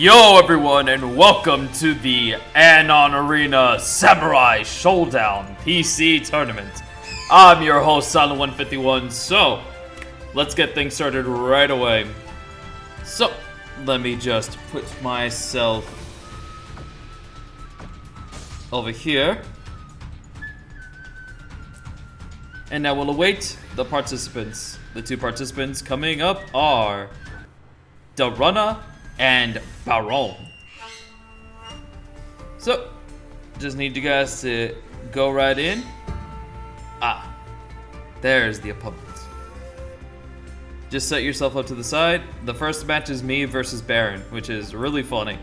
Yo everyone, and welcome to the Anon Arena Samurai Shodown PC Tournament. I'm your host, Silent151, so let's get things started right away. So, let me just put myself over here. And now we'll await the participants. The two participants coming up are Darunna and Baron. So, just need you guys to go right in. Ah, there's the opponent. Just set yourself up to the side. The first match is me versus Baron, which is really funny.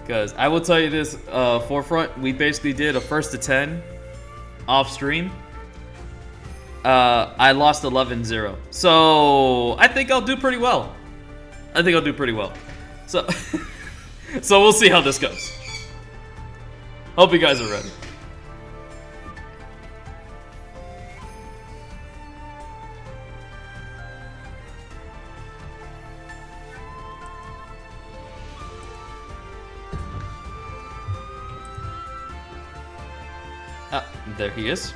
Because I will tell you this, forefront, we basically did a first to 10 off stream. I lost 11-0. So, I think I'll do pretty well. So, so we'll see how this goes. Hope you guys are ready. Ah, there he is.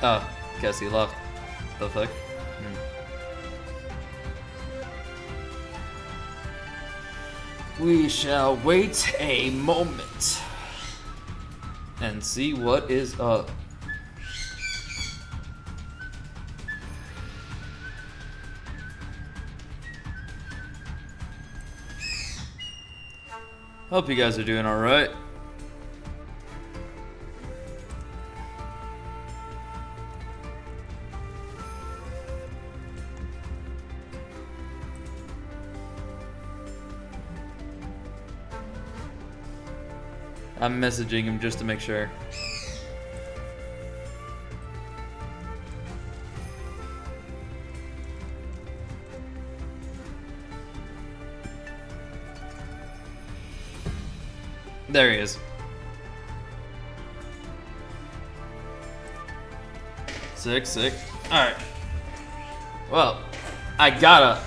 Oh, guess he left. The fuck? We shall wait a moment and see what is up. Hope you guys are doing alright. I'm messaging him just to make sure. There he is. Sick. Alright. Well, I gotta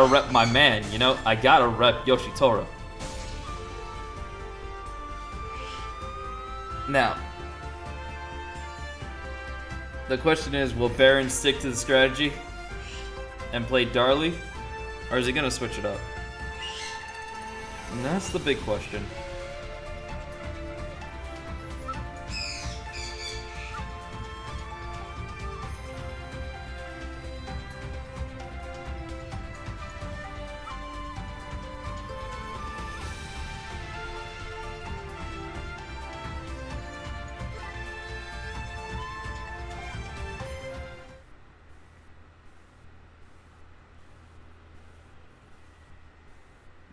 rep my man, you know? I gotta rep Yoshitora. Now, the question is, will Baron stick to the strategy and play Darlie, or is he gonna switch it up? And that's the big question.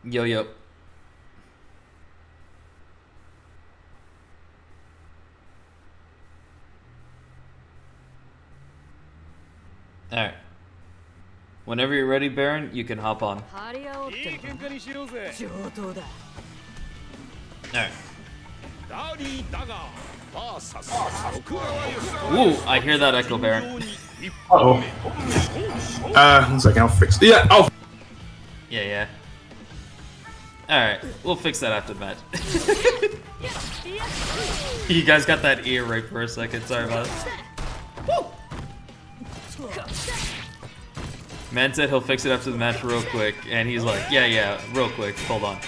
Yo. Alright. Whenever you're ready, Baron, you can hop on. Alright. Ooh, I hear that echo, Baron. Uh-oh. 1 second, I'll fix it. Yeah, I'll... Yeah. Alright, we'll fix that after the match. You guys got that ear right for a second, sorry about it. Man said he'll fix it after the match real quick, and he's like, yeah, real quick, hold on.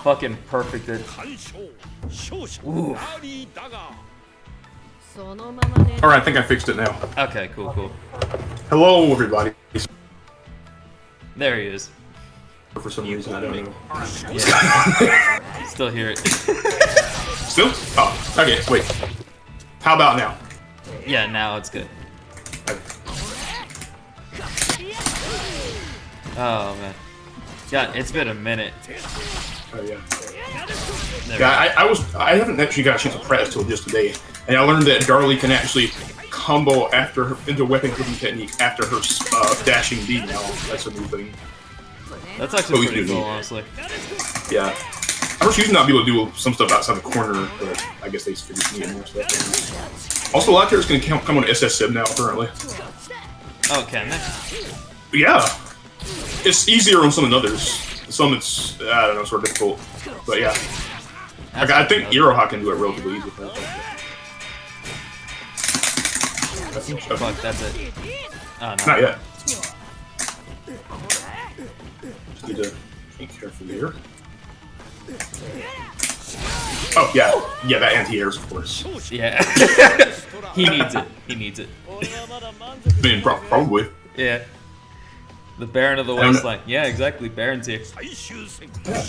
Fucking perfected. Ooh. Alright, I think I fixed it now. Okay, cool. Hello, everybody. There he is. For some reason, I don't know. Yeah. Still hear it. Still? Oh, okay, wait. How about now? Yeah, now it's good. Oh man. Yeah, it's been a minute. Oh yeah. There Yeah, I haven't actually got a chance to practice till just today, and I learned that Darlie can actually combo after her, into weapon clicking technique after her dashing D now. That's a new thing. That's actually pretty cool, honestly. Yeah. I was used to not be able to do some stuff outside the corner, but I guess they figured you need more stuff. Also, a lot of characters can come on SS Sim now, apparently. Oh, can they? Yeah. It's easier on some than others. Some it's, I don't know, sort of difficult. But yeah. Like, I think Iroha can do it relatively easy. Fuck, that's it. Oh, no. Not yet. Just need to be careful here. Oh, yeah. Yeah, that anti-airs, of course. Yeah. He needs it. He needs it. I mean, probably. Yeah. The Baron of the Wasteland. Yeah, exactly. Baron's here. Yeah.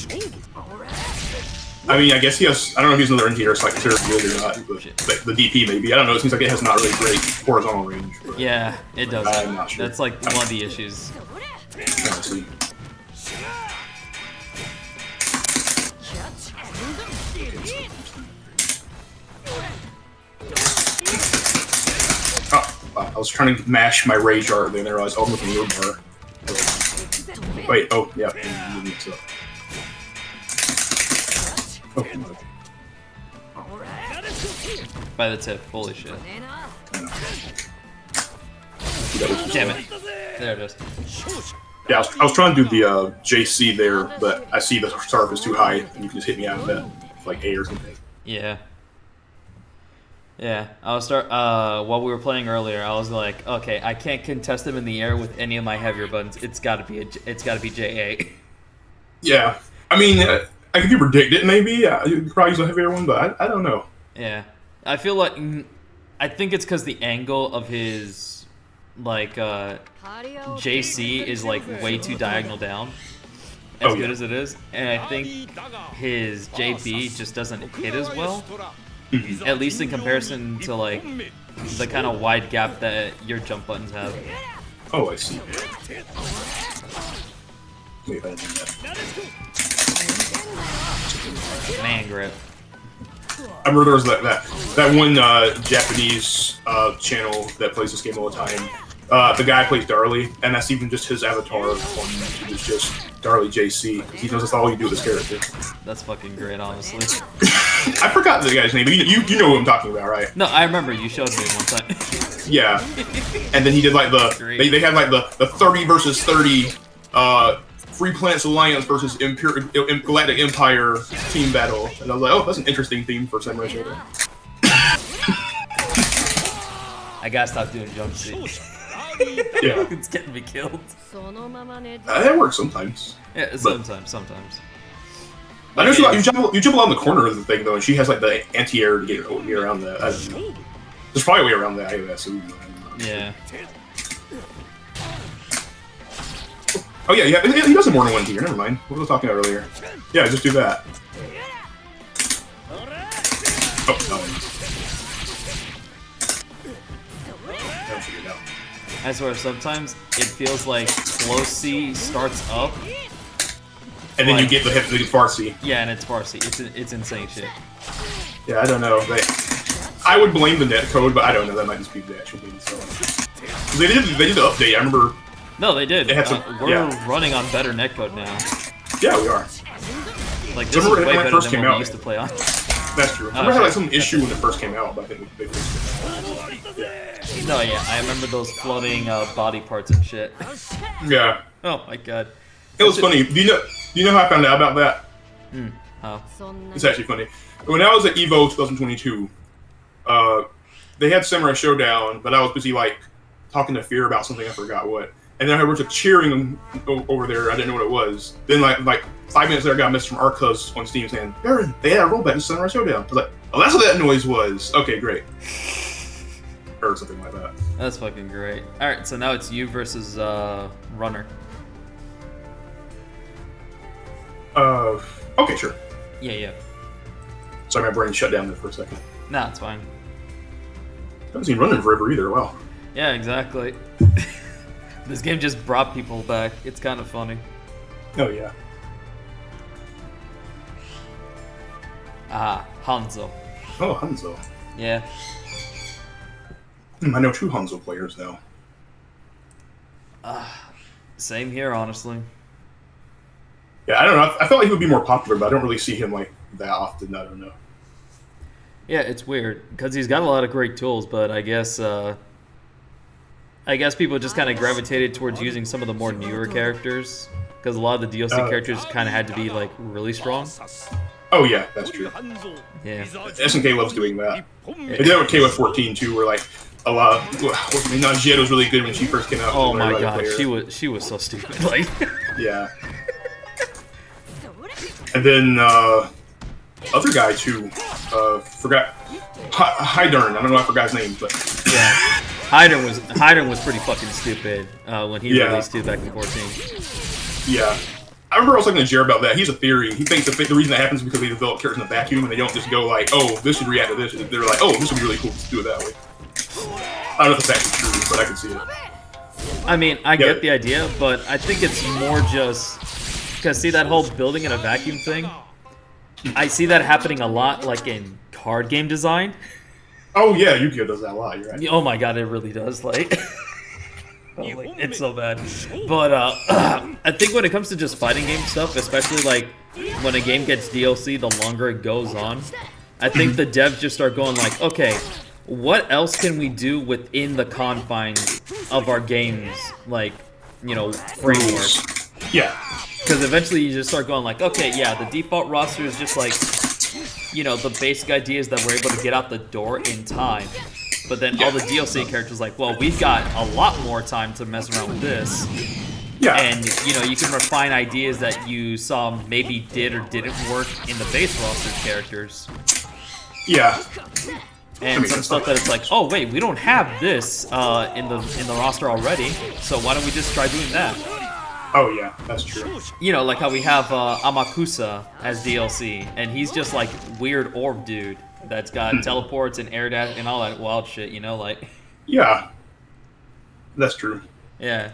I mean, I guess he has. I don't know if he's another anti-air, so I consider it good or not. But like, the DP, maybe. I don't know. It seems like it has not really great horizontal range. But yeah, it does. I'm not sure. That's like one of the issues. Let's see. Oh, wow. I was trying to mash my rage art, then I realized, oh, I'm looking at your bar. Wait, oh, yeah. Oh, By the tip. Holy shit. Damn it. There it is. Yeah, I was trying to do the JC there, but I see the star is too high, and you can just hit me out of that, like A or something. Yeah. Yeah, I was while we were playing earlier, I was like, okay, I can't contest him in the air with any of my heavier buttons. It's gotta be JA. Yeah, I mean, I could predict it maybe. You could probably use a heavier one, but I don't know. Yeah, I feel like I think it's because the angle of his like JC is like way too diagonal down, as good as it is, and I think his JB just doesn't hit as well. At least in comparison to like the kind of wide gap that your jump buttons have. Oh, I see. Wait, I didn't do that. Man grip. I remember there was that one Japanese channel that plays this game all the time. The guy plays Darlie, and that's even just his avatar on YouTube. It's just Darlie JC. He knows that's all you do with this character. That's fucking great, honestly. I forgot the guy's name, but you know what I'm talking about, right? No, I remember you showed me one time. Yeah, and then he did like they had like the 30 versus 30 Free Planets Alliance versus Galactic Empire team battle, and I was like, oh, that's an interesting theme for Samurai Shodown. I gotta stop doing jump seats. Yeah, It's getting me killed. That works sometimes. Yeah, sometimes. I know you jump along the corner of the thing though, and she has like the anti-air to get around that. I don't know. There's probably a way around that. I assume. Yeah. Oh yeah, he does have more than one tier. Never mind. What was I talking about earlier? Yeah, just do that. Oh no. I'll figure it out. I swear, sometimes it feels like close C starts up. And then you get the far C. Yeah, and it's far C. It's insane shit. Yeah, I don't know. I would blame the net code, but I don't know. That might just be the actual thing. So. They did the update. I remember. No, they did. We're yeah. running on better netcode now. Yeah, we are. Like, this is way better than what we used to play on. That's true. I remember had like some issue when it first came out, but I think they fixed it. Yeah. No, yeah, I remember those floating body parts and shit. Yeah. Oh my god. It was funny. Do you know how I found out about that? How? It's actually funny. When I was at EVO 2022, they had Samurai Shodown, but I was busy like talking to Fear about something, I forgot what. And then I heard a bunch of cheering over there. I didn't know what it was. Then like 5 minutes later, I got a message from Arcus on Steam saying, "Baron, they had a rollback to Samurai Shodown." I was like, "Oh, that's what that noise was." Okay, great. Or something like that. That's fucking great. All right, so now it's you versus Runner. Okay, sure. Yeah. Sorry, my brain shut down there for a second. Nah, it's fine. Haven't seen Running forever either. Wow. Yeah, exactly. This game just brought people back. It's kind of funny. Oh yeah. Ah, Hanzo. Oh, Hanzo. Yeah. I know 2 Hanzo players now. Same here, honestly. Yeah, I don't know. I felt like he would be more popular, but I don't really see him like that often. I don't know. Yeah, it's weird because he's got a lot of great tools, but I guess people just kind of gravitated towards using some of the more newer characters because a lot of the DLC characters kind of had to be like really strong. Oh yeah, that's true. Yeah. SNK loves doing that. They did it with KOF 14 too, where like a lot. Najed was really good when she first came out. Oh my god, she was so stupid. Like. Yeah. And then other guy too. Forgot Hydern. I don't know. I forgot his name, but yeah, Hydern was pretty fucking stupid when he released it back in 14. Yeah. I remember I was talking to Jared about that. He's a theory. He thinks the reason that happens is because they develop characters in a vacuum and they don't just go like, oh, this should react to this. They're like, oh, this would be really cool to do it that way. I don't know if that's actually true, but I can see it. I mean, I get the idea, but I think it's more just because see that whole building in a vacuum thing. I see that happening a lot, like in card game design. Oh yeah, Yu-Gi-Oh does that a lot. You're right. Oh my god, it really does. Like, it's so bad. But I think when it comes to just fighting game stuff, especially like when a game gets DLC, the longer it goes on, I think the devs just start going like, okay, what else can we do within the confines of our game's like, you know, framework? Yeah. Because eventually you just start going like, okay, yeah, the default roster is just like, you know, the basic idea is that we're able to get out the door in time. But then all the DLC characters like, well, we've got a lot more time to mess around with this. Yeah. And, you know, you can refine ideas that you saw maybe did or didn't work in the base roster characters. Yeah. And some stuff that it's like, oh wait, we don't have this in the roster already, so why don't we just try doing that? Oh yeah, that's true. You know, like how we have Amakusa as DLC, and he's just like weird orb dude that's got teleports and air dash and all that wild shit. You know, like. Yeah. That's true. Yeah.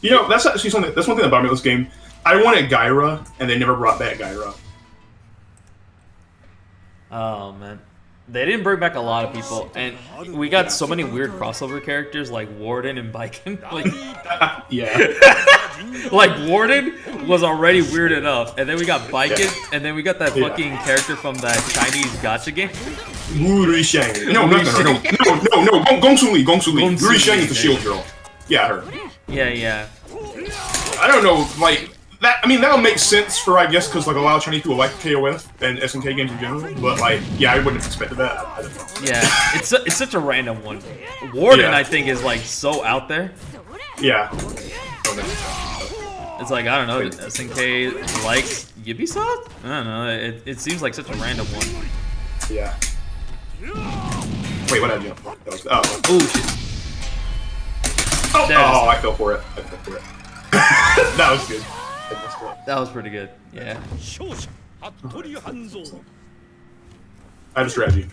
You know, that's actually something. That's one thing about me with this game. I wanted Gaira, and they never brought back Gaira. Oh man. They didn't bring back a lot of people, and we got so many weird crossover characters like Warden and Baiken. Like, yeah. like Warden was already weird enough, and then we got Baiken, and then we got that fucking character from that Chinese gacha game. Wu Risheng. No, Gongsu Li. Wu Risheng is the shield girl. Yeah, her. Yeah. I don't know, like. That, I mean, that would make sense for, I guess, because like a lot of Chinese people like KOF and SNK games in general. But like, yeah, I wouldn't have expected that. I don't know. Yeah, it's such a random one. Warden, I think, is like so out there. Yeah. It's like I don't know. SNK likes Ubisoft? I don't know. It seems like such a random one. Yeah. Wait, what did I do? Oh shit. Oh, I fell for it. That was good. That was pretty good. Yeah. I have a strategy.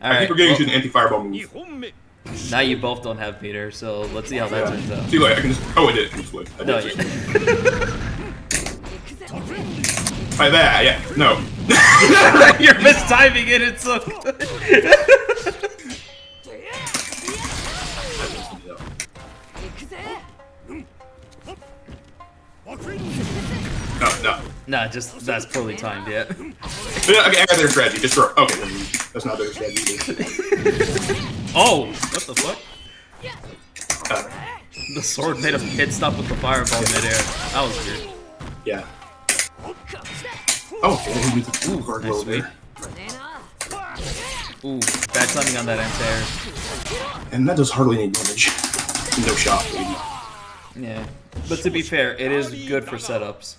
All I think we're getting to an anti-fireball move. Now you both don't have Peter, so let's see how that turns out. See, like, I can just... Oh, it did. No, yeah. Like that, yeah. No. You're mistiming it, it's so good. No. Nah, just that's poorly timed, yeah. Okay, I got their strategy. Just throw. Okay, that's not their strategy. Oh, what the fuck? The sword made a pit stop with the fireball midair. That was weird. Yeah. Oh, okay. Ooh, nice sweet. Ooh, bad timing on that anti-air. And that does hardly any damage. No shot, baby. Yeah, but to be fair, it is good for setups.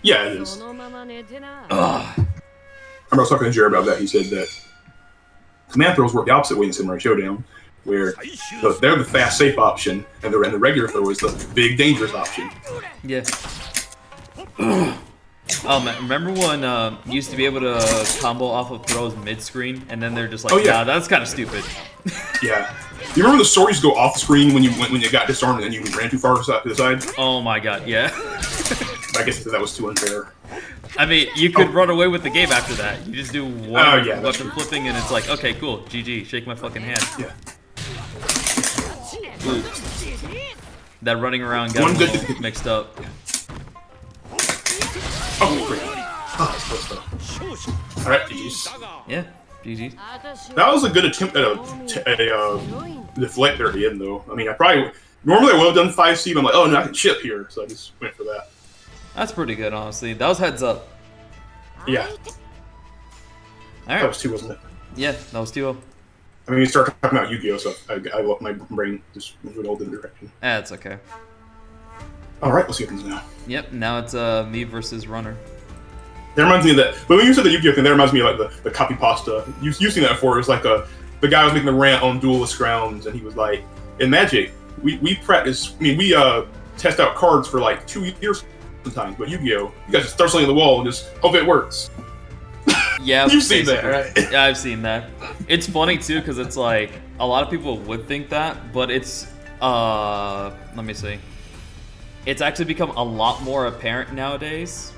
Yeah, it is. I was talking to Jared about that. He said that command throws work the opposite way in Samurai Shodown, where they're the fast, safe option, and the regular throw is the big, dangerous option. Yeah. Remember when you used to be able to combo off of throws mid-screen, and then they're just like, Oh, yeah. nah, that's kind of stupid. Yeah. You remember the sword used to go off the screen when you got disarmed and then you ran too far to the side? Oh my god, yeah. I guess that was too unfair. I mean, you could run away with the game after that. You just do one weapon flipping, and it's like, okay, cool, GG, shake my fucking hand. Yeah. Ooh. That running around got a little mixed up. Oh, great. Oh, that's close though. Alright, GG's. Yeah, GG. That was a good attempt at a deflector at the end, though. I mean, normally I would have done 5C, but I'm like, oh no, I can chip here, so I just went for that. That's pretty good, honestly. That was heads up. Yeah. Alright. That was 2, wasn't it? Yeah, that was 2-0. I mean, you start talking about Yu-Gi-Oh, so my brain just moved in all different direction. That's okay. Alright, let's see what happens now. Yep, now it's me versus Runner. That reminds me of that. But when you said the Yu-Gi-Oh thing, that reminds me of like the copy pasta. You've seen that before. It was like the guy was making the rant on Duelist Grounds, and he was like, in Magic, we practice. I mean, we test out cards for like 2 years sometimes. But Yu-Gi-Oh, you guys just throw something on the wall and just hope it works. Yeah, you've seen that, right? Yeah, I've seen that. It's funny too because it's like a lot of people would think that, but it's let me see. It's actually become a lot more apparent nowadays.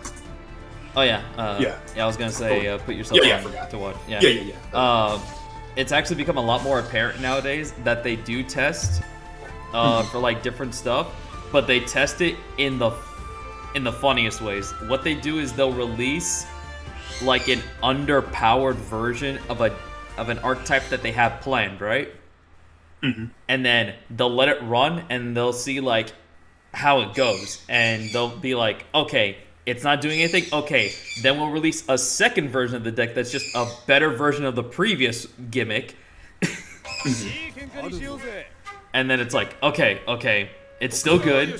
Oh yeah, yeah. I was gonna say put yourself on to what? Yeah. It's actually become a lot more apparent nowadays that they do test for like different stuff, but they test it in the funniest ways. What they do is they'll release like an underpowered version of an archetype that they have planned, right? Mm-hmm. And then they'll let it run, and they'll see like how it goes, and they'll be like, okay, it's not doing anything. Okay, then we'll release a second version of the deck that's just a better version of the previous gimmick. And then it's like, okay, it's still good.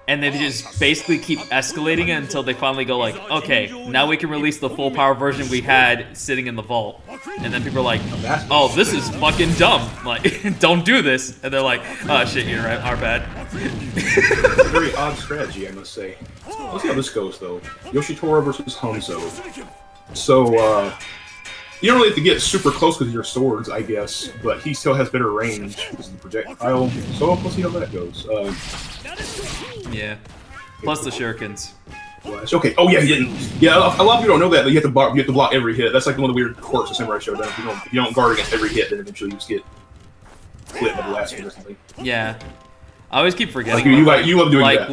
And they just basically keep escalating it until they finally go like, okay, now we can release the full power version we had sitting in the vault. And then people are like, oh, this is fucking dumb. Like, don't do this. And they're like, oh shit, you're right, our bad. It's a very odd strategy, I must say. Let's see how this goes, though. Yoshitora versus Hanzo. So, you don't really have to get super close with your swords, I guess, but he still has better range because of the projectile. So, let's see how that goes. Yeah. Plus the shurikens. Okay. Oh yeah, he didn't. Yeah, a lot of people don't know that. You have to block every hit. That's like one of the weird quirks of Samurai Shodown. If you don't guard against every hit, then eventually you just get clipped by the last hit or something. Yeah. I always keep forgetting. Like, you love doing like that.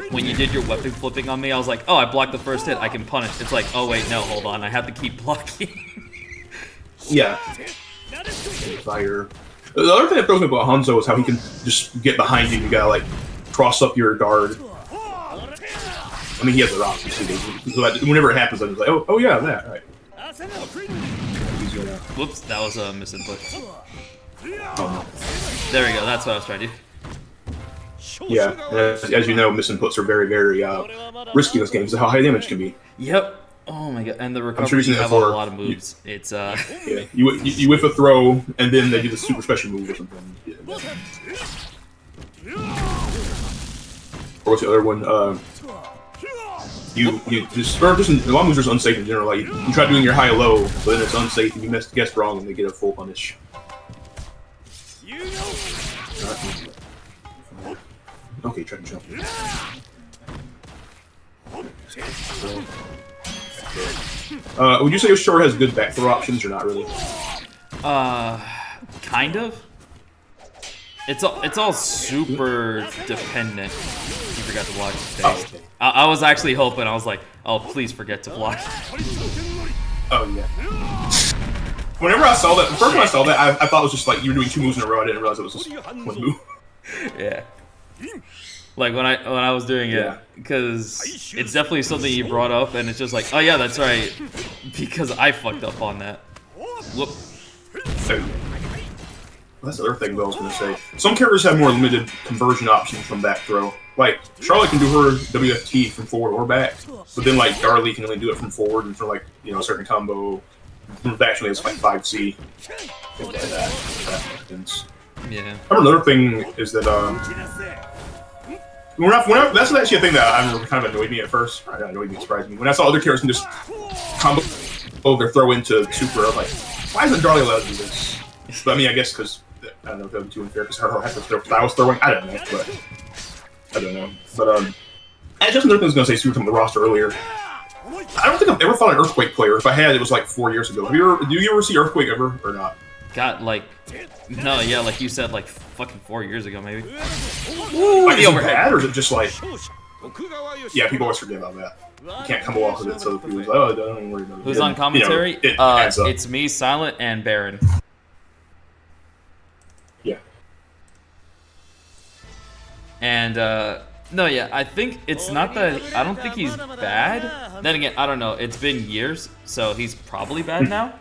when you did your weapon flipping on me, I was like, oh, I blocked the first hit, I can punish. It's like, oh wait, no, hold on, I have to keep blocking. Yeah. Fire. The other thing that throws me about Hanzo is how he can just get behind you. You gotta like cross up your guard. I mean, he has the rocks, you see. So whenever it happens, I'm just like, oh yeah, that, right. Whoops, that was a misinput. Oh. There we go, that's what I was trying to do. Yeah, as you know, misinputs are very, very risky in this game because of how high damage can be. Yep. Oh my god, and the recovery you have a lot of moves. It's Yeah, you whiff a throw, and then they do the super special move or something. Yeah. Or what's the other one? You just long moves are unsafe in general. Like you try doing your high-low, but then it's unsafe, and you guess wrong, and they get a full punish. Okay, try to jump. Would you say Yoshitora has good back throw options or not really? Kind of. It's all super dependent. You forgot to block his face. Oh, okay. I was actually hoping. I was like, oh, please forget to block. Oh yeah. Whenever I saw that, the first time I saw that, I thought it was just like you were doing 2 moves in a row. I didn't realize it was just 1 move. Yeah. Like when I was doing it, because it's definitely something you brought up, and it's just like, oh yeah, that's right, because I fucked up on that. Whoop. That's the other thing that I was going to say. Some characters have more limited conversion options from back throw. Like, Charlotte can do her WFT from forward or back, but then, like, Darlie can only do it from forward and for, like, you know, a certain combo. Actually, it's like 5C. Yeah. Yeah. Another thing is that, that's actually a thing that I remember kind of annoyed me at first. Not annoyed me, surprised me. When I saw other characters can just combo their throw into super, I was like, why isn't Darlie allowed to do this? But I mean, I guess because I don't know if that would be too unfair because her has to throw styles throwing. I don't know, but I don't know. But I just was gonna say super from the roster earlier. I don't think I've ever fought an Earthquake player. If I had, it was like 4 years ago. Do you ever see Earthquake ever or not? Got like, no, yeah, like you said, like fucking 4 years ago, maybe. Ooh, like, is it bad, or is it just like? Yeah, people always forget about that. You can't come off of it, so people's like, oh, don't worry about it. Who's on commentary? You know, it's me, Silent, and Baron. Yeah. And no, yeah, I think it's not that. I don't think he's bad. Then again, I don't know. It's been years, so he's probably bad now.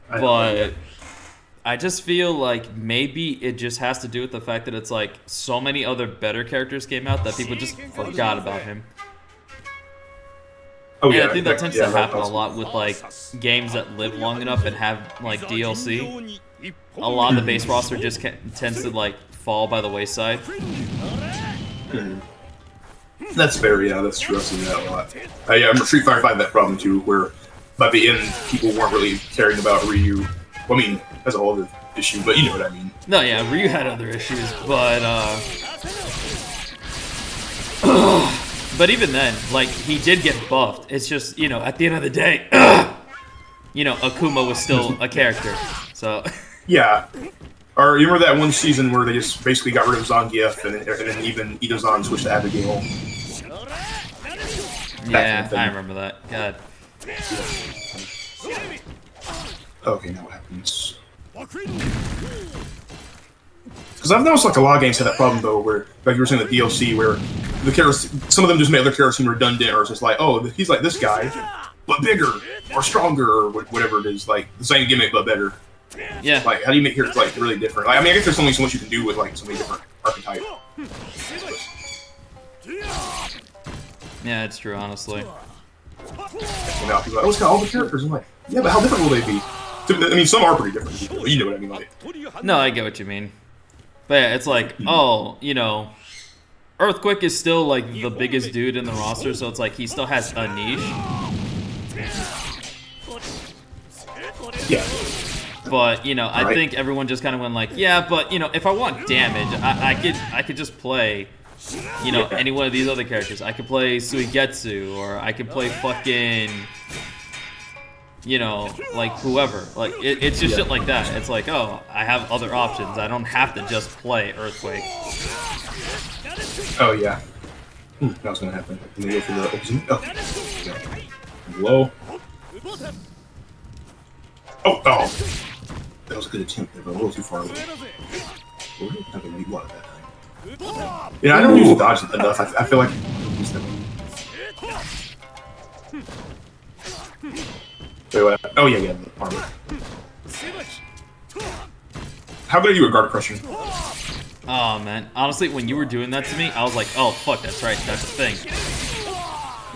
But I just feel like maybe it just has to do with the fact that it's like so many other better characters came out that people just forgot about him. Oh, yeah, I think that tends to happen a lot with like games that live long enough and have like DLC. A lot of the base roster just tends to like fall by the wayside. That's fair, yeah, that's true. I've seen that a lot. Yeah, I remember Street Fighter 5 had that problem too, where by the end people weren't really caring about Ryu. Well, I mean, that's a whole other issue, but you know what I mean. No, yeah, Ryu had other issues, but but even then, like, he did get buffed. It's just, you know, at the end of the day, you know, Akuma was still a character, so. Yeah. Or you remember that one season where they just basically got rid of Zangief and then even Itazan switched to Abigail? Yeah, I remember that. God. Okay, now what happens? Because I've noticed like a lot of games have that problem though, where like you were saying the DLC, where the characters, some of them just make other characters seem redundant, or it's just like, oh, he's like this guy, but bigger or stronger or whatever it is, like the same gimmick but better. Yeah. Like, how do you make characters like really different? Like, I mean, I guess there's only so much you can do with like so many different archetypes. Yeah, it's true, honestly. And now people are like, oh, it's got all the characters. I'm like, yeah, but how different will they be? I mean, some are pretty different, but you know what I mean. Like, no, I get what you mean. But yeah, it's like, oh, you know, Earthquake is still like the biggest dude in the roster, so it's like he still has a niche. Yeah. But you know, I think everyone just kind of went like, yeah, but you know, if I want damage, I could just play, you know, any one of these other characters. I could play Suigetsu, or I could play fucking, you know, like whoever. Like it's just shit like that. It's like, oh, I have other options. I don't have to just play Earthquake. Oh yeah. That was gonna happen. Let me go for the opposite. Oh. Low. Oh. That was a good attempt there, but a little too far away. Okay, we wanted that time. Yeah, I don't use the dodge enough. I feel like. Wait, what? Oh yeah, the armor. How good are you at guard crushing? Oh man, honestly, when you were doing that to me, I was like, oh fuck, that's right, that's a thing.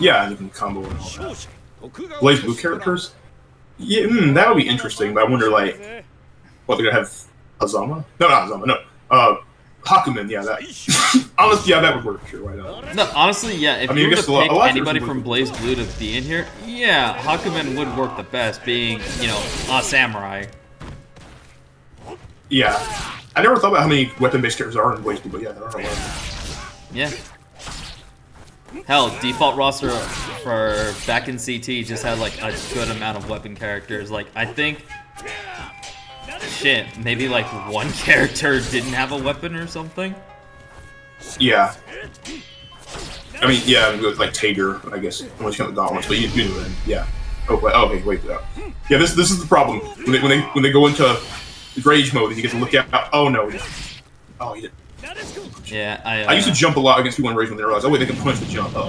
Yeah, and you can combo and all that. Blaze Blue characters? Yeah, that would be interesting, but I wonder, like, what, they're gonna have Azama? No, not Azama, no. Hakumen, yeah, that. Honestly, yeah, that would work, sure, why not? No, honestly, yeah, if you were to pick anybody from Blaze Blue to be in here, yeah, Hakumen would work the best, being, you know, a samurai. Yeah. I never thought about how many weapon-based characters there are in Blaze Blue, but yeah, there are a lot. Yeah. Hell, default roster for back in CT just had like a good amount of weapon characters. Like, I think, shit, maybe like one character didn't have a weapon or something. Yeah. I mean, yeah, like Tager, I guess, unless you count the gauntlets, but you know that, yeah. Oh, okay, wait. Yeah, this is the problem. When they go into rage mode, and you get to look out. Oh no. Oh, you didn't. Yeah, I used to jump a lot against people in rage when they realized, oh wait, they can punch the jump. Oh.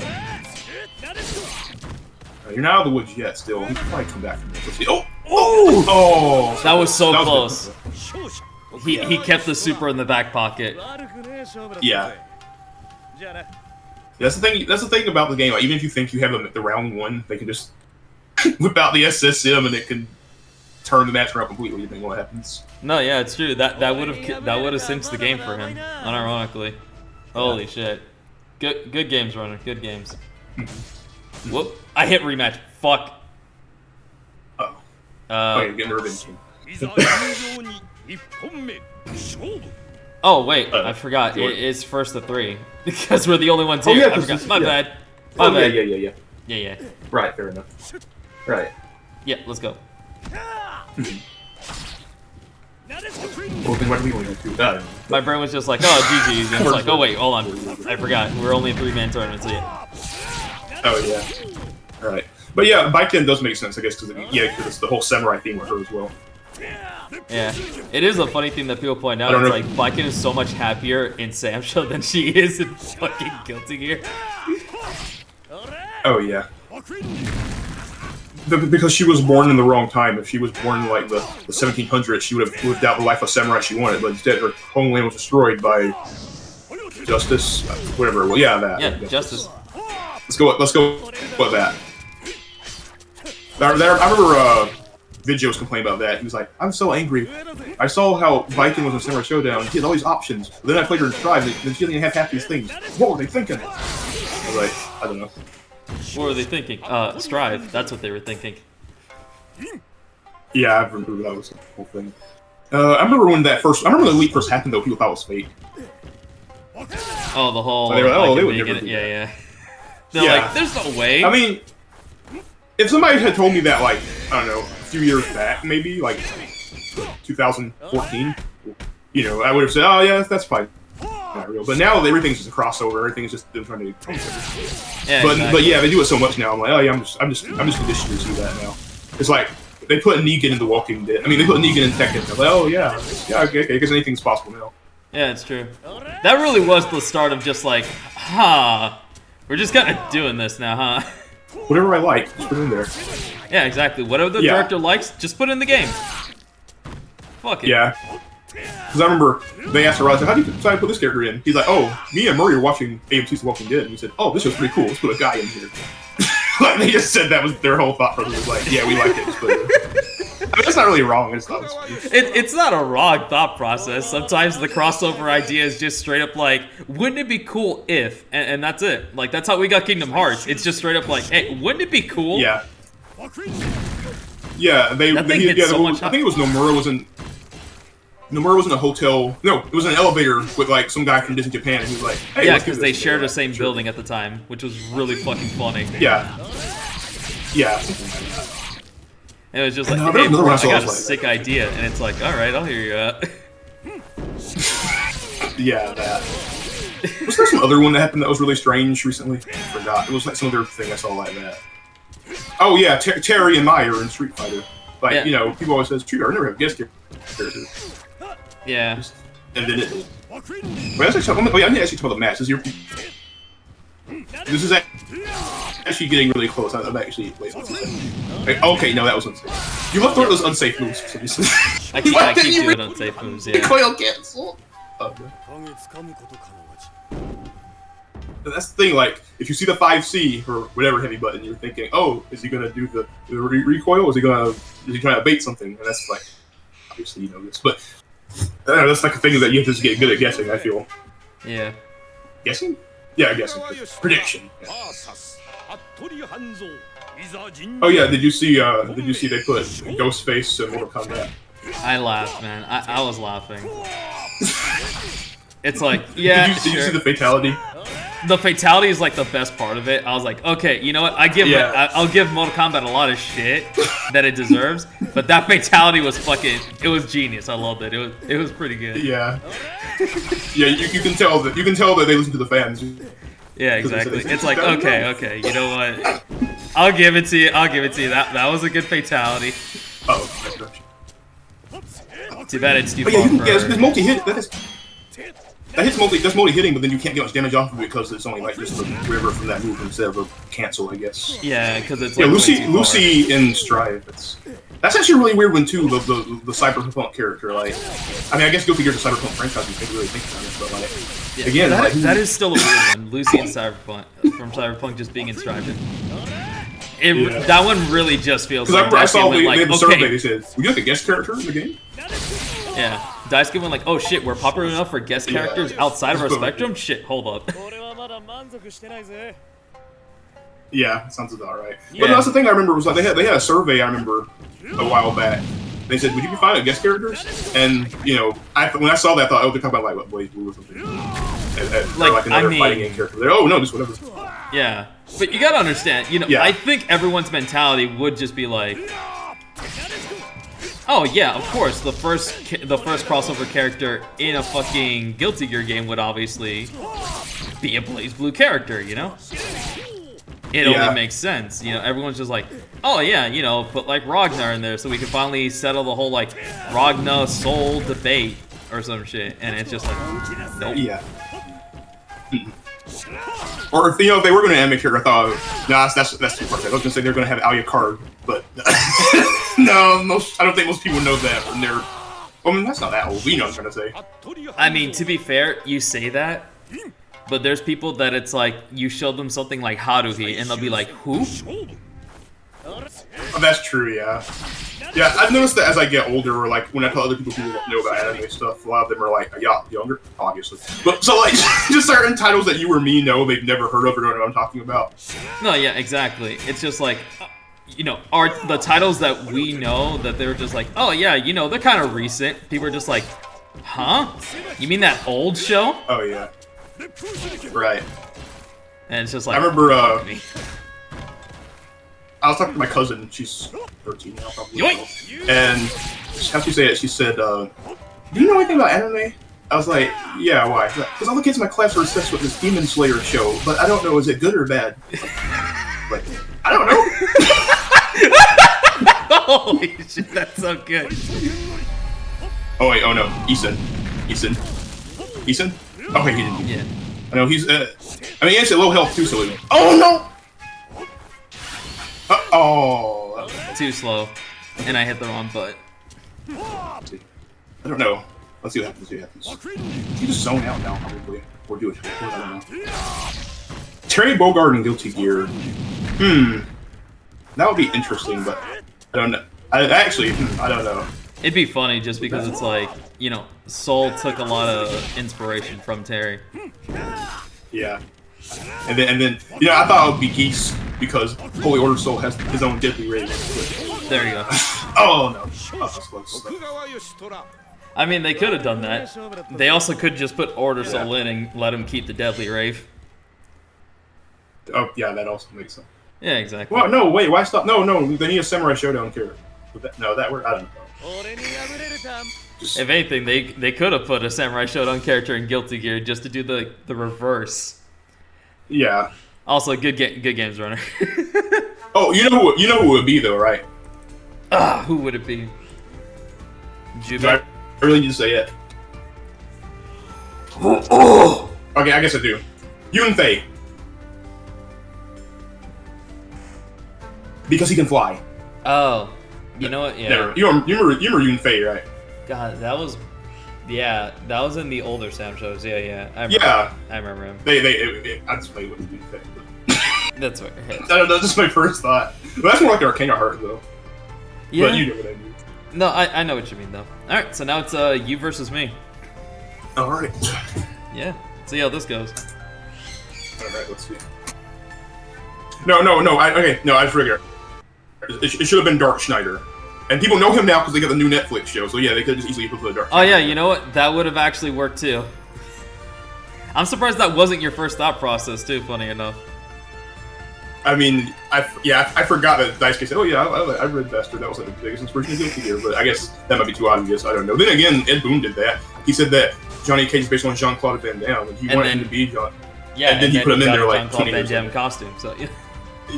You're not out of the woods yet. Still, you can probably come back from this. Oh! That was so close. He kept the super in the back pocket. Yeah. That's the thing about the game. Like, even if you think you have the round one, they can just whip out the SSM and it can turn the match around completely. You think what happens? No, yeah, it's true. That would have cinched the game for him, unironically. Holy shit. Good games, Runner. Good games. Whoop. I hit rematch. Fuck. Oh. You're getting a revenge team. Oh, wait. I forgot. It's first to 3. Because we're the only ones here. Yeah, I forgot. My bad. Oh, My bad. yeah. Yeah. Right, fair enough. Right. Yeah, let's go. Well, then what do we want to do? My brain was just like, oh, GG's. And it's like, oh, wait, hold on. I forgot. We're only a 3-man tournament, so yeah. Oh, yeah. Alright. But yeah, Baiken does make sense, I guess, because it's the whole samurai theme with her as well. Yeah. It is a funny thing that people point out. It's like, Baiken is so much happier in Samsha than she is in fucking Guilty Gear. Oh, yeah. Because she was born in the wrong time. If she was born in, like, the 1700s, she would have lived out the life of samurai she wanted, but instead her homeland was destroyed by justice, whatever. Well, yeah, that. Yeah, justice. Let's go with that. I remember Vidjo was complaining about that. He was like, I'm so angry. I saw how Baiken was in Samurai Shodown. He had all these options. But then I played her in Strive, and she didn't even have half these things. What were they thinking? I was like, I don't know. What were they thinking? Strive. That's what they were thinking. Yeah, I remember that was the whole thing. I remember when I remember the leak first happened, though, people thought it was fake. Oh, the whole... So they were like, like, they would never do that. Yeah. They're like, there's no way. I mean, if somebody had told me that, like, I don't know, a few years back, maybe, like 2014, you know, I would have said, oh, yeah, that's fine. Not real. But now everything's just a crossover. Everything's just them trying to. Yeah, but yeah, they do it so much now. I'm like, oh yeah, I'm just conditioned to see that now. It's like they put Negan in The Walking Dead. I mean, they put Negan in Tekken. I'm like, oh yeah, okay, because anything's possible now. Yeah, it's true. That really was the start of just like, we're just kind of doing this now, huh? Whatever I like, just put it in there. Yeah, exactly. Whatever the director likes, just put it in the game. Fuck it. Yeah. Because I remember they asked Rod, how do you decide to put this character in? He's like, oh, me and Murray are watching AMC's The Walking Dead. And he said, oh, this was pretty cool. Let's put a guy in here. Like, they just said that was their whole thought process. Was like, yeah, we like it. Just put it in. I mean, that's not really wrong. It's not a wrong thought process. Sometimes the crossover idea is just straight up like, wouldn't it be cool if? And that's it. Like, that's how we got Kingdom Hearts. It's just straight up like, hey, wouldn't it be cool? Yeah. Yeah, I think it was Nomura was in a hotel. No, it was in an elevator with like some guy from Disney Japan, and he was like, "Hey, yeah," because they shared the same building at the time, which was really fucking funny. Yeah. And it was just like, hey, bro, I got a sick idea, and it's like, all right, I'll hear you out. Yeah, that. Was there some other one that happened that was really strange recently? I forgot. It was like some other thing I saw like that. Oh yeah, Terry and Meyer in Street Fighter. Like, you know, people always say, Street Fighter, I never have guest characters. Yeah. And then it did. Wait, I need to actually talk about the match. This is actually getting really close. I'm actually... Wait, what's this? Okay, no, that was unsafe. You left one of those unsafe moves. I keep doing unsafe moves, yeah. Coil cancel. That's the thing, like, if you see the 5C or whatever heavy button, you're thinking, oh, is he gonna do the recoil? Is he trying to bait something? And that's like, obviously you know this, but I don't know, that's like a thing that you have to just get good at guessing, I feel. Yeah. Guessing? Yeah, guessing. Prediction. Yeah. Oh yeah, did you see they put Ghostface in Mortal Kombat? I laughed, man. I was laughing. It's like, yeah, Did you see the fatality? The fatality is like the best part of it. I was like, okay, you know what? I'll give Mortal Kombat a lot of shit that it deserves, but that fatality was it was genius. I loved it. It was pretty good. Yeah. Yeah, you can tell that they listen to the fans. Yeah, exactly. It's like, okay, you know what? I'll give it to you. That was a good fatality. Oh, gosh. Too bad it's too far. It's multi-hit. That's multi-hitting, but then you can't get much damage off of it because it's only like just a river from that move instead of a cancel, I guess. Yeah, because it's like Lucy in Strive. That's actually a really weird one too. The cyberpunk character, like, I mean, I guess Guilty Gear's a cyberpunk franchise. You can't really think about it, but like, yeah, again, that is still a weird one. Lucy in Cyberpunk from Cyberpunk just being in Strive. That one really just feels like I saw they had a survey that said, "Would you like a guest character in the game?" Yeah, Daisuke went like, oh shit, we're popular enough for guest characters outside of our spectrum? Shit, hold up. Yeah, sounds about right. Yeah. But that's the thing I remember was like they had a survey I remember a while back. They said, would you be fine with guest characters? And, you know, when I saw that, I thought, oh, they're talking about, like, what, Blaze Blue or something. And like another fighting game character. They're, oh, no, just whatever. Yeah, but you gotta understand, you know, Yeah. I think everyone's mentality would just be like, oh yeah, of course, the first crossover character in a fucking Guilty Gear game would obviously be a Blaze Blue character, you know? It only makes sense, you know, everyone's just like, oh yeah, you know, put like Ragnar in there so we can finally settle the whole like Ragnar soul debate or some shit, and it's just like, nope. Yeah. Or if, you know, if they were going to animate character, I thought, nah, that's too far. I was going to say they're going to have Alucard, but no, I don't think most people know that. And they're, I mean, that's not that old. We know what I'm trying to say. I mean, to be fair, you say that, but there's people that it's like, you show them something like Haruhi, and they'll be like, who? Oh, that's true, yeah. Yeah, I've noticed that as I get older, or like when I tell other people who know about anime stuff, a lot of them are like, yeah, younger, obviously. But so like, just certain titles that you or me know they've never heard of or don't know what I'm talking about. No, yeah, exactly. It's just like, you know, the titles that we know that they're just like, oh yeah, you know, they're kind of recent. People are just like, huh? You mean that old show? Oh yeah. Right. And it's just like, I remember, I was talking to my cousin, she's 13 now, probably. And how she say it? She said, do you know anything about anime? I was like, yeah, why? Because all the kids in my class are obsessed with this Demon Slayer show, but I don't know, is it good or bad? Like, I don't know. Holy shit, that's so good. Oh wait, oh no, Eason. Oh wait, he didn't. Yeah. I know he's, I mean, he has a low health too, so he, oh no! Oh. Too slow. And I hit the wrong button. I don't know. Let's see what happens. You just zone out now, probably. Or do it. I don't know. Terry Bogard and Guilty Gear. That would be interesting, but I don't know. I don't know. It'd be funny just because it's like, you know, Soul took a lot of inspiration from Terry. Yeah. And then, you know, I thought it would be Geese because Holy Order Soul has his own deadly rage. There you go. Oh no. Oh, that's close. I mean, they could have done that. They also could just put Order Soul in and let him keep the deadly rave. Oh yeah, that also makes sense. Yeah, exactly. Well, no, wait, why stop? No, they need a Samurai Showdown character. That word, I don't know. If anything, they could have put a Samurai Shodown character in Guilty Gear just to do the reverse. Yeah. Also, good games runner. Oh, you know who it would be though, right? Who would it be? Do I really need to say it? Okay, I guess I do. Yunfei. Because he can fly. Oh, you know what? Yeah. Never. You remember Yunfei, right? God, that was in the older Sam shows. Yeah. I remember him. I just played with Yunfei. That's what. I don't know. That's my first thought. Well, that's more like Arcana Heart, though. Yeah. But you know what I mean. No, I know what you mean, though. All right, so now it's you versus me. All right. Yeah. See how this goes. All right. Let's see. No. I figured it should have been Dark Schneider, and people know him now because they got the new Netflix show. So yeah, they could just easily put Dark. Oh yeah, you know what? That would have actually worked too. I'm surprised that wasn't your first thought process too. Funny enough. I mean, I forgot that Daisuke said, "Oh yeah, I read Bester. That was like the biggest inspiration of Guilty Gear." But I guess that might be too obvious. I don't know. Then again, Ed Boon did that. He said that Johnny Cage is based on Jean-Claude Van Damme, and he wanted him to be John. Yeah, and then he put him in there like 20 Van years Damme later. costume. So yeah.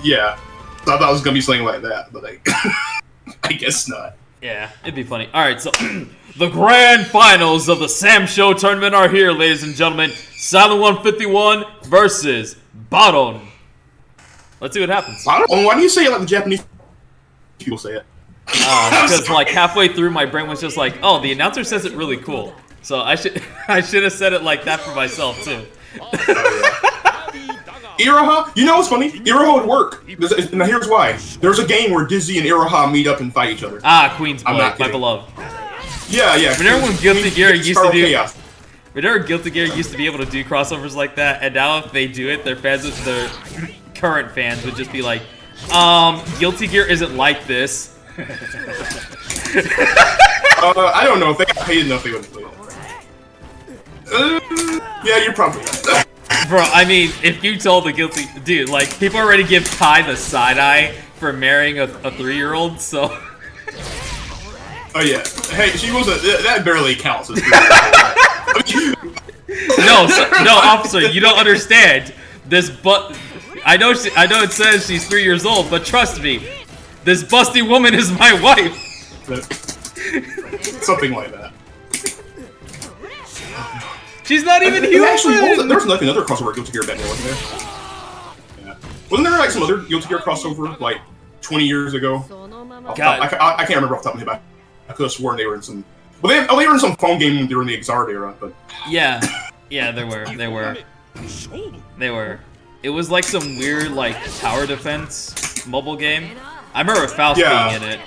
Yeah, so I thought it was gonna be something like that, but like, I guess not. Yeah, it'd be funny. All right, so the grand finals of the Sam Show tournament are here, ladies and gentlemen. Silent 151 versus Baron. Let's see what happens. Baron? Why do you say it like the Japanese people say it? Because like halfway through, my brain was just like, "Oh, the announcer says it really cool." So I should have said it like that for myself too. Iroha? You know what's funny? Iroha would work. Now here's why. There's a game where Dizzy and Iroha meet up and fight each other. Queen's Blade, my beloved. Yeah, yeah. Remember when Guilty Gear used to Spiral do? Chaos. Remember Guilty Gear used to be able to do crossovers like that, and now if they do it, their current fans would just be like, Guilty Gear isn't like this. I don't know if they got paid enough, they wouldn't play it. Yeah, you're probably right. Bro, I mean, if you told the Guilty... Dude, like, people already give Kai the side-eye for marrying a 3-year-old, so... Oh, yeah. Hey, she was that barely counts as No, officer, you don't understand. I know it says she's 3 years old, but trust me, this busty woman is my wife. Something like that. She's not even human! Actually, there was like another crossover Guilty Gear back there, wasn't there? Yeah. Wasn't there like some other Guilty Gear crossover like 20 years ago? God. I can't remember off the top of my head. I could have sworn they were in some. Well, they were in some phone game during the Exard era, but. Yeah, they were. It was like some weird like tower defense mobile game. I remember Faust being in it.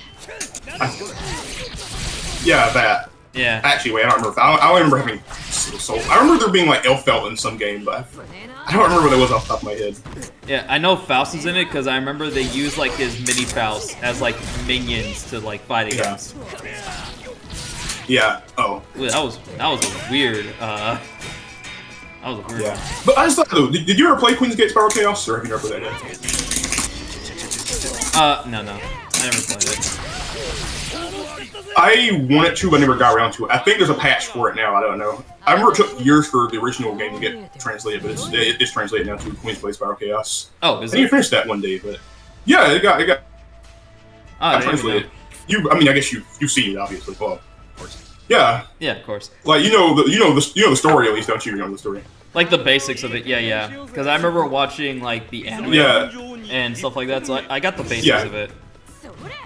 Yeah, that. Yeah. Actually, wait, I don't remember. I only remember having Soul. I remember there being like Elfelt in some game, but I don't remember what it was off the top of my head. Yeah, I know Faust was in it because I remember they used like his mini Faust as like minions to like fight against. Yeah. Oh. That was a weird. That was a weird. Yeah. But I just thought though, did you ever play Queen's Gate Spiral Chaos, or have you never played that yet? No, I never played it. I wanted to, but never got around to it. I think there's a patch for it now. I don't know. I remember it took years for the original game to get translated, but it's translated now to Queen's Blade Spiral Chaos. Oh, is it? I didn't finish that one day, but yeah, it got translated. I mean, I guess you've seen it, obviously. Well, yeah. Yeah, of course. Like you know the story at least, don't you? You know the story. Like the basics of it, yeah. Because I remember watching like the anime and stuff like that, so I got the basics of it.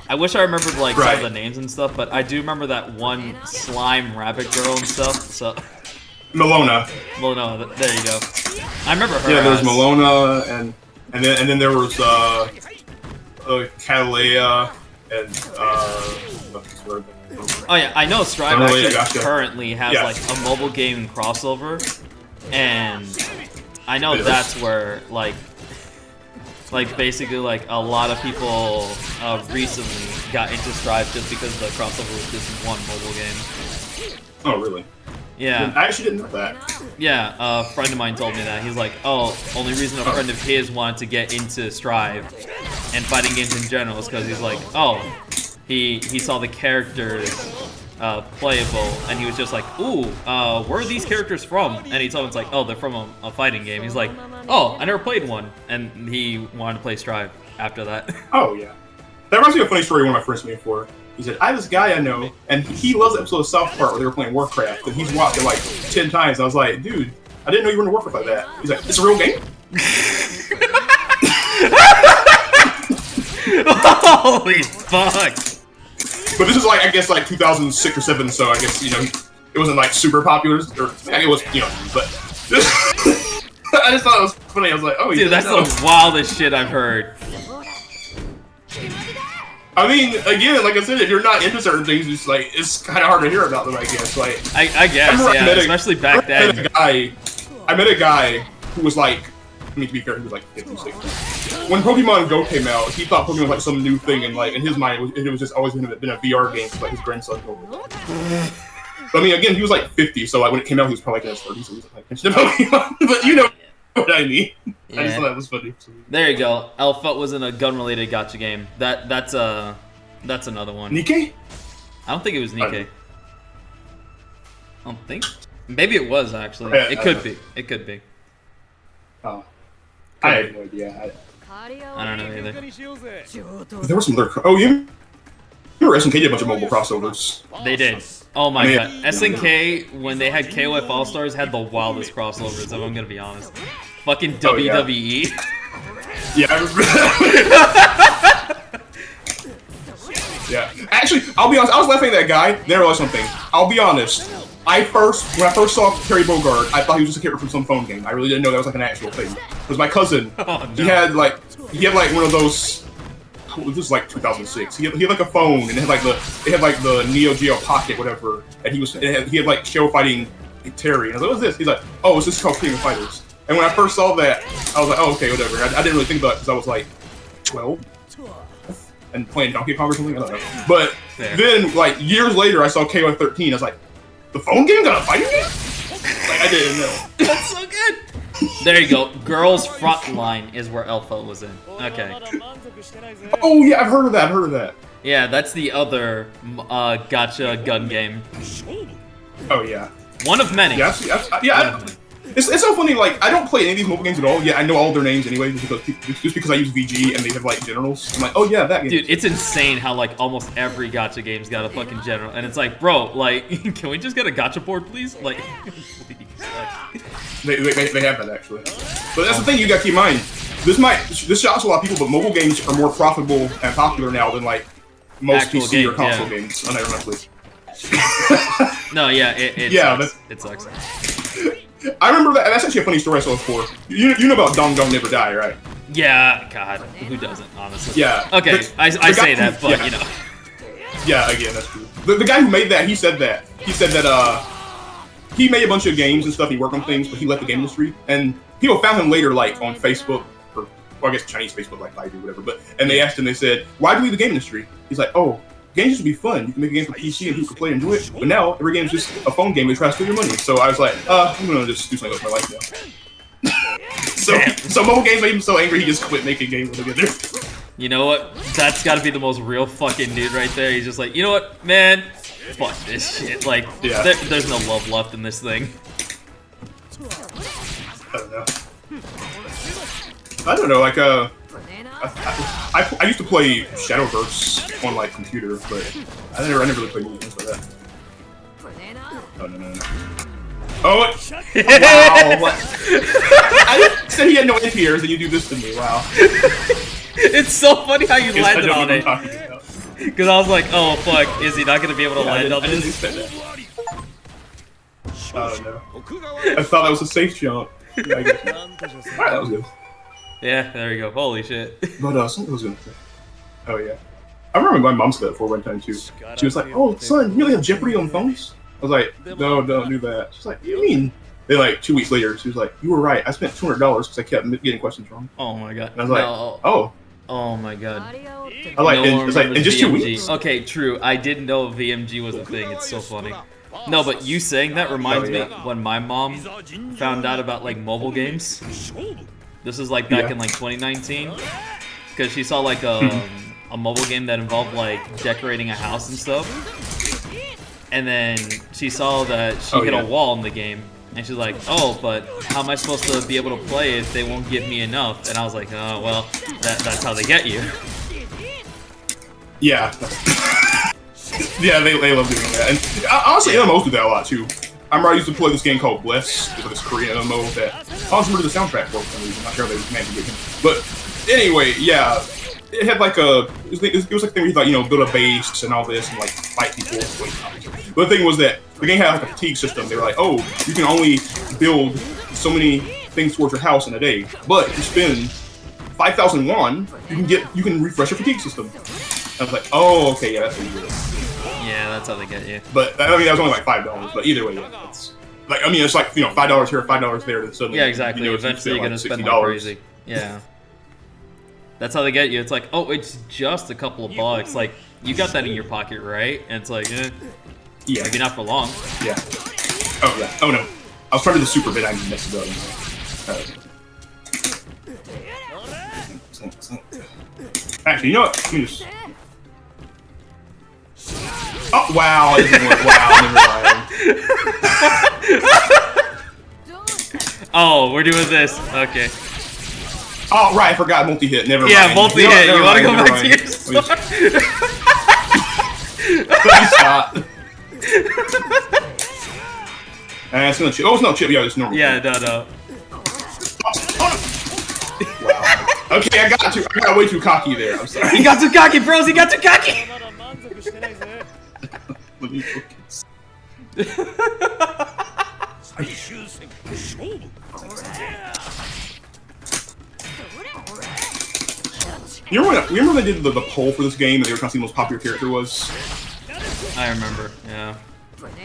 I wish I remembered like some of the names and stuff, but I do remember that one slime rabbit girl and stuff. So Melona, there you go. I remember her. Yeah, there's Melona, and then there was Catalea and Oh yeah, I know Strive actually currently has like a mobile game crossover, and I know that's where like basically like a lot of people recently got into Strive just because the crossover was just one mobile game. Oh really? Yeah. I actually didn't know that. Yeah, a friend of mine told me that. He's like, oh, only reason a friend of his wanted to get into Strive and fighting games in general is because he's like, oh, he saw the characters playable, and he was just like, ooh, where are these characters from? And he told him, it's like, oh, they're from a fighting game. He's like, oh, I never played one. And he wanted to play Strive after that. Oh, yeah. That reminds me of a funny story one of my friends told me before. He said, I have this guy I know, and he loves the episode of South Park where they were playing Warcraft, and he's watched it like 10 times. And I was like, dude, I didn't know you were into Warcraft like that. He's like, it's a real game? Holy fuck. But this is like, I guess, like 2006 or 7, so I guess, you know, it wasn't like super popular, or it was, you know, but I just thought it was funny. I was like, oh, dude, that's the wildest shit I've heard. I mean, again, like I said, if you're not into certain things, it's like it's kind of hard to hear about them. I guess, like I guess, yeah, especially back then. I met a guy who was like, I mean, to be fair, he was like 50, 60. When Pokemon Go came out, he thought Pokemon was like some new thing, and like in his mind, it was just always been a VR game for like his grandson. But I mean, again, he was like 50, so like when it came out, he was probably like in his 30s, so he was like attention to Pokemon. But you know what I mean? Yeah. I just thought that was funny. There you go. Elfut was in a gun-related gacha game. That's another one. Nikkei? I don't think it was Nikkei. I don't think. Maybe it was actually. It could be. It could be. Oh, I have no idea. I don't know either. There was some other. Oh, you remember SNK did a bunch of mobile crossovers? They did. Oh my god. SNK, when they had KOF All Stars, had the wildest crossovers. If I'm gonna be honest. Fucking WWE. Yeah, I remember. Yeah. Actually, I'll be honest. I was laughing at that guy. Then I realized something. I'll be honest. When I first saw Terry Bogard, I thought he was just a character from some phone game. I really didn't know that was like an actual thing. Because my cousin, he had like one of those. this was like 2006. He had like a phone, and it had like the Neo Geo Pocket, whatever. And he had like show fighting Terry. And I was like, what's this? He's like, oh, it's just called King of Fighters. And when I first saw that, I was like, oh, okay, whatever. I didn't really think about it because I was like 12 and playing Donkey Kong or something. I don't know. But then, like years later, I saw KO 13. I was like, the phone game got a fighting game? Like I didn't know. That's so good. There you go. Girls Frontline is where Alpha was in. Okay. Oh yeah, I've heard of that. Yeah, that's the other gotcha gun game. Oh yeah. One of many. Yeah, it's so funny. Like I don't play any of these mobile games at all. Yeah, I know all their names anyway, just because I use VG and they have like generals. I'm like, oh yeah, that game. Dude, it's insane how like almost every gotcha game's got a fucking general, and it's like, bro, like, can we just get a gotcha board, please? Like, please. They have that actually. But that's the thing you gotta keep in mind. This shocks a lot of people, but mobile games are more profitable and popular now than like most Actual PC games, or console games. Unironically. No, yeah, it sucks. It sucks. I remember that. That's actually a funny story I saw before. You know about Dong Dong Never Die, right? Yeah, God, who doesn't, honestly? Yeah. Okay, I say that, but you know. Yeah, again, that's true. The guy who made that, he said that he made a bunch of games and stuff. He worked on things, but he left the game industry. And people found him later, like on Facebook, or I guess Chinese Facebook, like Baidu, whatever. And they asked him, they said, "Why do you leave the game industry?" He's like, "Oh, games used to be fun. You can make a game for PC and people can play and enjoy it. But now every game is just a phone game. They try to steal your money." So I was like, I'm gonna just do something with my life now. so mobile games made him so angry he just quit making games altogether. You know what? That's got to be the most real fucking dude right there. He's just like, you know what, man? Fuck this shit. Like, there's no love left in this thing. I don't know. Like, I used to play Shadowverse on like computer, but I never really played mobile games like that. Oh no. Oh, wow! What? I said he had no ears, and you do this to me. Wow. It's so funny how you landed on it. Because I was like, oh fuck, is he not gonna be able to land on this? Oh no. I thought that was a safe jump. Yeah, I guess not. Alright, that was good. Yeah, there you go. Holy shit. But something was gonna say. Oh yeah. I remember my mom said that before one time too. She was like, "Oh son, you really have Jeopardy on phones?" I was like, "No, don't do that." She's like, "What do you mean?" Then like 2 weeks later, she was like, "You were right. I spent $200 because I kept getting questions wrong." Oh my god. And I was like, "Oh." Oh my god. I like, it's like in just 2 weeks. Okay, true. I didn't know VMG was a thing. It's so funny. No, but you saying that reminds me when my mom found out about like mobile games. This is like back in like 2019, because she saw like a mobile game that involved like decorating a house and stuff. And then she saw that she hit a wall in the game, and she's like, "Oh, but how am I supposed to be able to play if they won't give me enough?" And I was like, "Oh, well, that's how they get you." Yeah. Yeah, they love doing that. And honestly, MMOs do that a lot too. I remember I used to play this game called Bliss, it was this Korean MMO that I also remember the soundtrack for some reason. I'm not sure if they managed to get him. But anyway, yeah, it had like it was like a thing where you thought, you know, build a base and all this and like fight people. But the thing was that the game had like a fatigue system. They were like, oh, you can only build so many things towards your house in a day, but if you spend 5,000 won, you can refresh your fatigue system. I was like, oh, okay, yeah, that's what you do it. Yeah, that's how they get you. But I mean, that was only like $5. But either way, yeah, it's like, I mean, it's like, you know, $5 here, $5 there. And suddenly, yeah, exactly. You know, eventually, you're gonna spend like crazy. Yeah. That's how they get you. It's like, oh, it's just a couple of bucks. Like, you got that in your pocket, right? And it's like, yeah, maybe not for long. Yeah. Oh yeah. Oh no. I was trying to do the super bit. I messed it up. Actually, you know what? Let me just. Oh wow! It didn't work. Wow, never mind. Oh, we're doing this. Okay. Oh right, I forgot multi-hit. Never mind. Yeah, multi-hit. You want to go back to your start? Please stop. It's no chip. Oh, it's no chip. Yeah, it's normal. Yeah, no. Wow. Okay, I got way too cocky there. I'm sorry. He got too cocky, bros. He got too cocky. Let me focus. You remember when they did the poll for this game and they were trying to see the most popular character was? I remember, yeah.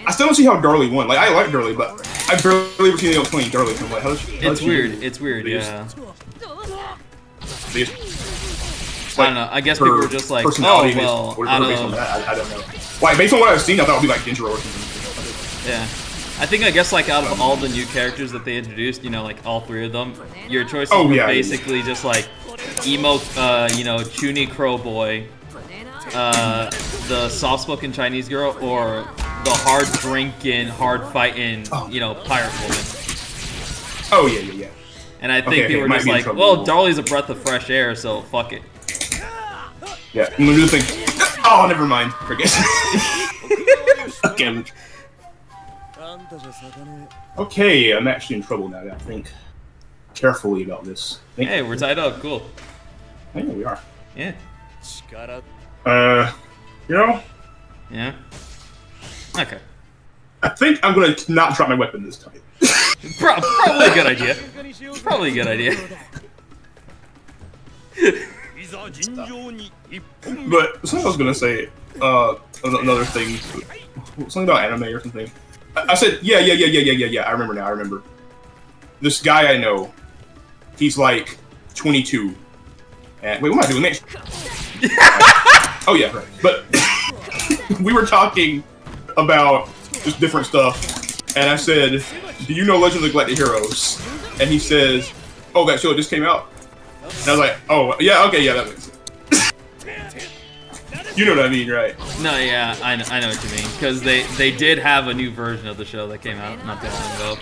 I still don't see how Darlie won. Like, I like Darlie, but I've barely ever seen anyone playing Darlie. So I'm like, it's weird. It's weird, yeah. I don't know. I guess people were just like, oh, well, I don't know. I don't know. Like, based on what I've seen, I thought it would be like Genjiro or something. Yeah. I guess, like, out of all the new characters that they introduced, you know, like, all 3 of them, your choices were basically just, like, emo, you know, Chuny Crow Boy, the soft-spoken Chinese girl, or the hard-drinking, hard-fighting, you know, pirate woman. Oh, yeah. And I think they were just like, well, Darlie's a breath of fresh air, so fuck it. Yeah, I'm gonna think. Oh, never mind. Forget. Okay. Okay, I'm actually in trouble now. I gotta think carefully about this. Hey, we're tied up. Cool. Yeah, we are. Yeah. You know? Yeah. Okay. I think I'm gonna not drop my weapon this time. Probably a good idea. Probably a good idea. But something I was gonna say, another thing, something about anime or something. I said, yeah. I remember now. I remember. This guy I know, he's like 22. And wait, what am I doing next? Oh yeah, right. But we were talking about just different stuff, and I said, "Do you know Legend of the Galactic Heroes?" And he says, "Oh, that show just came out." And I was like, "Oh, yeah, okay, yeah, that makes sense." You know what I mean, right? No, yeah, I know what you mean. Because they did have a new version of the show that came out not that long ago.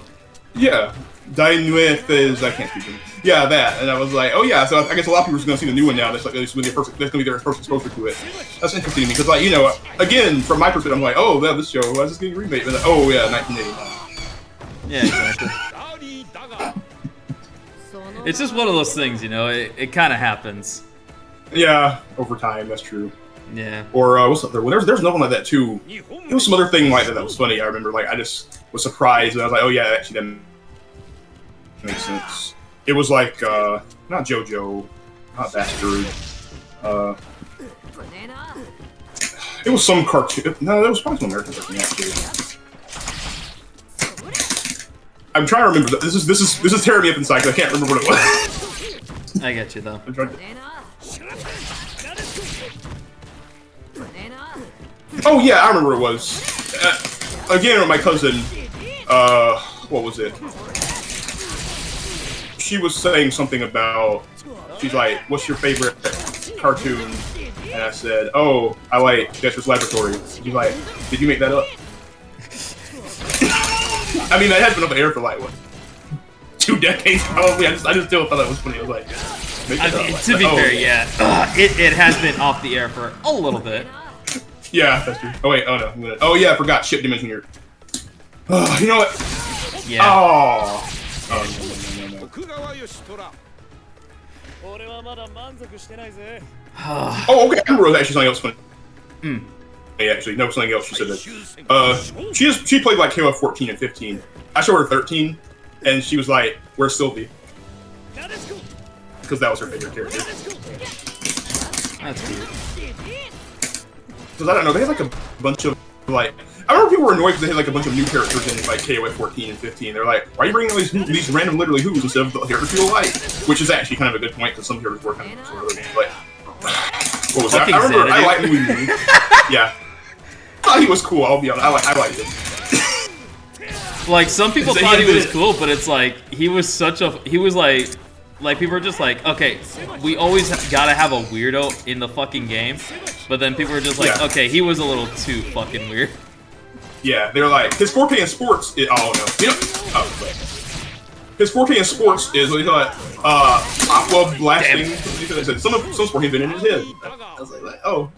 Yeah. Dainueth is, I can't speak. Yeah, that. And I was like, oh yeah, so I guess a lot of people are going to see the new one now. That's like, that's going to be their first exposure to it. That's interesting to me. Because, like, you know, again, from my perspective, I'm like, oh, yeah, this show, why is this getting remade? But like, oh, yeah, 1989. Yeah, exactly. It's just one of those things, you know, it kind of happens. Yeah, over time, that's true. Yeah. Or what's up there? Well, there's nothing like that too. There was some other thing like that was funny. I remember, like, I just was surprised, and I was like, oh yeah, actually that makes sense. It was like not JoJo, not Bastard. It was some cartoon. No, it was probably some American cartoon actually. I'm trying to remember. This is tearing me up inside because I can't remember what it was. I get you though. I'm trying to... Oh yeah, I remember what it was. Again, with my cousin. What was it? She was saying something about. She's like, "What's your favorite cartoon?" And I said, "Oh, I like Dexter's Laboratory." She's like, "Did you make that up?" I mean, that has been up in the air for like what, 2 decades probably. I just still thought that was funny. I was like, to be fair, yeah, it has been off the air for a little bit. Yeah, that's true. Oh wait, oh no, oh yeah, I forgot. Ship Dimension here. You know what? Yeah. Oh. No. Oh, okay. I remember actually something else funny. Yeah, actually, no, something else. She said that. She played like KOF 14 and 15. I showed her 13, and she was like, "Where's Sylvie?" Because that was her favorite character. That's weird. Because I don't know, they had like a bunch of like. I remember people were annoyed because they had like a bunch of new characters in like KOF 14 and 15. They're like, why are you bringing all these random literally who's instead of the characters you like? Which is actually kind of a good point because some characters were kind of sort of like. What was that? I remember I liked Louis. Yeah. I thought he was cool, I'll be honest. I liked him. Like, some people thought he was cool, but it's like, he was like, people are just like, okay, we always gotta have a weirdo in the fucking game. But then people are just like, okay, he was a little too fucking weird. Yeah, they're like, his 4K in sports is, oh no, you know, oh, wait. His 4K in sports is what he thought, aqua blasting. Some sport he'd been in his head. I was like, oh,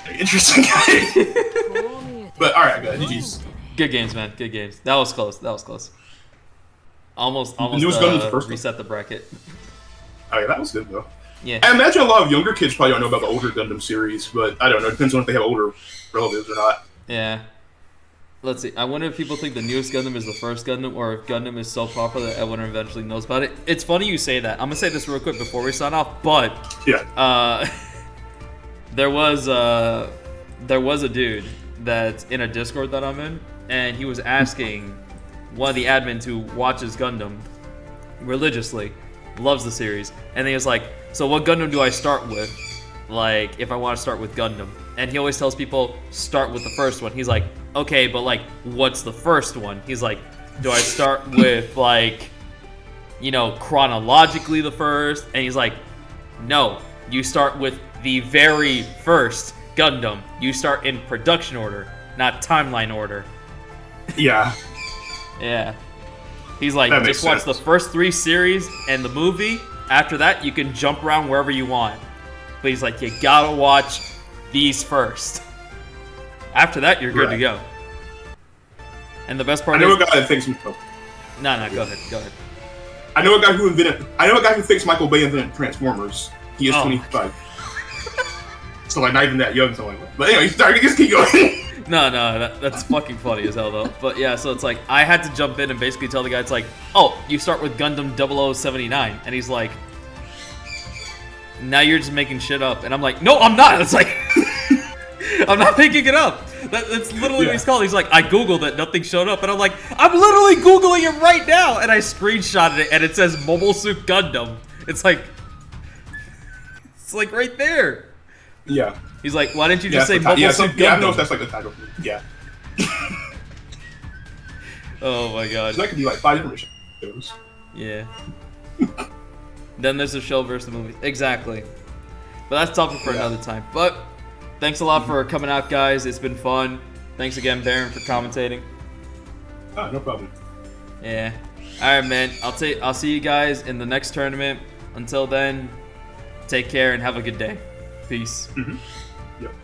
interesting guy. But alright, good. GG's. Good games, man. Good games. That was close. Almost reset the bracket. Oh yeah, that was good though. Yeah. I imagine a lot of younger kids probably don't know about the older Gundam series, but I don't know. It depends on if they have older relatives or not. Yeah. Let's see. I wonder if people think the newest Gundam is the first Gundam, or if Gundam is so popular that everyone eventually knows about it. It's funny you say that. I'm gonna say this real quick before we sign off, but Yeah. there was a dude that's in a Discord that I'm in, and he was asking one of the admins who watches Gundam religiously, loves the series, and he was like, "So what Gundam do I start with? Like, if I want to start with Gundam?" And he always tells people, start with the first one. He's like, okay, but like, what's the first one? He's like, do I start with like, you know, chronologically the first? And he's like, no, you start with the very first Gundam. You start in production order, not timeline order. Yeah. Yeah. He's like, That just makes watch sense. the first 3 series and the movie. After that, you can jump around wherever you want. But he's like, you gotta watch these first. After that, you're good to go. And the best part I know is... a guy that thinks. No, go ahead. I know a guy who thinks Michael Bay invented Transformers. He is 25. So like not even that young. So like, but anyway, sorry, just keep going. No, that's fucking funny as hell though. But yeah, so it's like I had to jump in and basically tell the guy, it's like, oh, you start with Gundam 0079, and he's like, now you're just making shit up, and I'm like, no, I'm not. It's like, I'm not making it up. That's literally what he's called. He's like, I googled it, nothing showed up, and I'm like, I'm literally googling it right now, and I screenshotted it, and it says Mobile Suit Gundam. It's like right there. Yeah. He's like, why didn't you just say Mobile Suit Gundam? Yeah, I know if that's like the title. Yeah. Oh my god. So that could be like 5 different shows. Yeah. Then there's the show versus the movie. Exactly. But that's topic for another time. But thanks a lot for coming out, guys. It's been fun. Thanks again, Baron, for commentating. Ah, no problem. Yeah. All right, man. I'll see you guys in the next tournament. Until then, take care and have a good day. Peace. Mm-hmm. Yep.